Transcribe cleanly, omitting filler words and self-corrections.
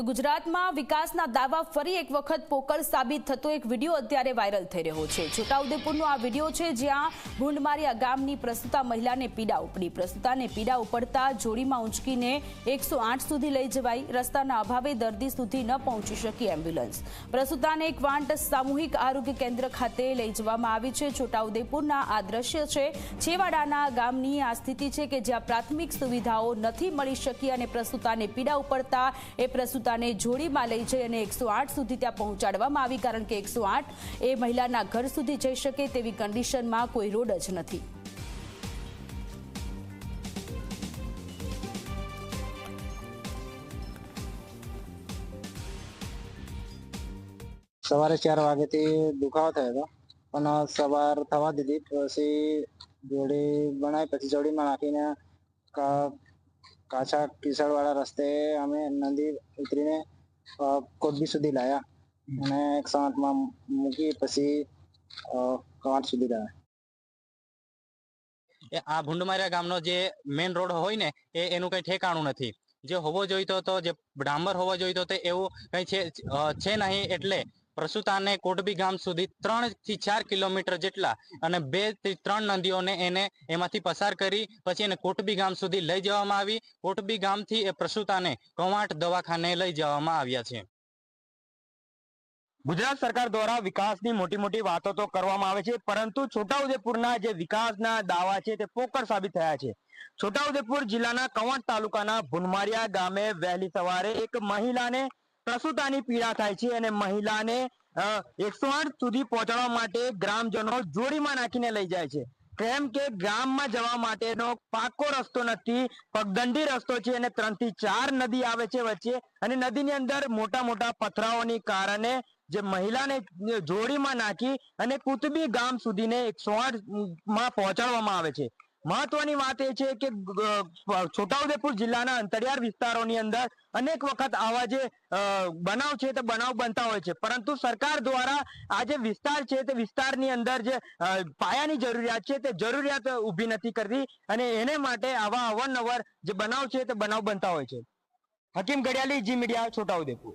તો ગુજરાતમાં વિકાસના દાવા ફરી એક વખત પોકળ સાબિત થતો એક વિડીયો અત્યારે વાયરલ થઈ રહ્યો છે। છોટાઉદેપુરનો આ વિડીયો છે, જ્યાં ભૂંડમારિયા ગામની પ્રસૂતા મહિલાને પીડા ઉપડી। પ્રસૂતાને પીડા ઉપડતા જોડીમાં ઊંચકીને 108 સુધી લઈ જવાઈ। રસ્તાના અભાવે દર્દી સુધી ન પહોંચી શકી એમ્બ્યુલન્સ। પ્રસૂતાને એક વાંટ સામૂહિક આરોગ્ય કેન્દ્ર ખાતે લઈ જવામાં આવી છે। છોટાઉદેપુરના આ દ્રશ્ય છે। છેવાડાના ગામની આ સ્થિતિ છે કે જ્યાં પ્રાથમિક સુવિધાઓ નથી મળી શકી અને પ્રસૂતાને પીડા ઉપડતા એ પ્રસૂતાને જોડીમાં લઈ જઈ અને 108 સુધી ત્યાં પહોંચાડવામાં આવી, કારણ કે 108 એ મહિલાના ઘર સુધી જઈ શકે તેવી કન્ડિશનમાં કોઈ રોડ જ નથી। સવારે 4 વાગ્યાથી દુખાવો થયો હતો, પણ સવાર થવા દીધી। પછી જોડી બનાવી, પછી જોડીમાં નાખીને કાચા કિસડવાળા રસ્તે અમે નદી ઉતરીને કોટબી સુધી લાયા અને 108માં મૂકી, પછી કવાંટ સુધી લાયા। આ ભૂંડમારિયા ગામનો જે મેઇન રોડ હોય ને એનું કઈ ઠેકાણું નથી। જે હોવો જોઈતો હતો, જે ડામર હોવો જોઈતો હતો, એવું કઈ છે નહીં। એટલે પ્રસૂતાને કોટબી ગામ સુધી 3 થી 4 કિલોમીટર જેટલા અને 2 થી 3 નદીઓને એને એમાંથી પસાર કરી પછી એને કોટબી ગામ સુધી લઈ જવામાં આવી। કોટબી ગામથી એ પ્રસૂતાને કવાંટ દવાખાને લઈ જવામાં આવ્યા છે। ગુજરાત સરકાર દ્વારા વિકાસની મોટી વાતો તો કરવામાં આવે છે, પરંતુ છોટાઉદેપુરના જે વિકાસના દાવા છે તે પોકળ સાબિત થયા છે। છોટાઉદેપુર જિલ્લાના કવાંટ તાલુકાના ભૂંડમારિયા ગામે વહેલી સવારે એક મહિલાને પ્રસૂતાની પીડા થાય છે અને મહિલાને 108 સુધી પહોંચાડવા માટે ગ્રામજનો જોડીમાં નાખીને લઈ જાય છે, કેમ કે ગામમાં જવા માટેનો પાકો રસ્તો નથી, પગદંડી રસ્તો છે અને 3 થી 4 નદી આવે છે વચ્ચે, અને નદીની અંદર મોટા પથરાઓની કારણે જે મહિલાને જોડીમાં નાખી અને કુતબી ગામ સુધીને 108માં પહોંચાડવામાં આવે છે। મહત્વની વાત એ છે કે છોટાઉદેપુર જિલ્લાના અંતરિયાળ વિસ્તારોની અંદર અનેક વખત આવા જે બનાવ છે તે બનાવ બનતા હોય છે, પરંતુ સરકાર દ્વારા આ જે વિસ્તાર છે તે વિસ્તારની અંદર જે પાયાની જરૂરિયાત છે તે જરૂરિયાત ઊભી નથી કરતી, અને એને માટે આવા અવારનવાર જે બનાવ છે તે બનાવ બનતા હોય છે। હકીમ ઘડિયાળી, જી મીડિયા, છોટાઉદેપુર।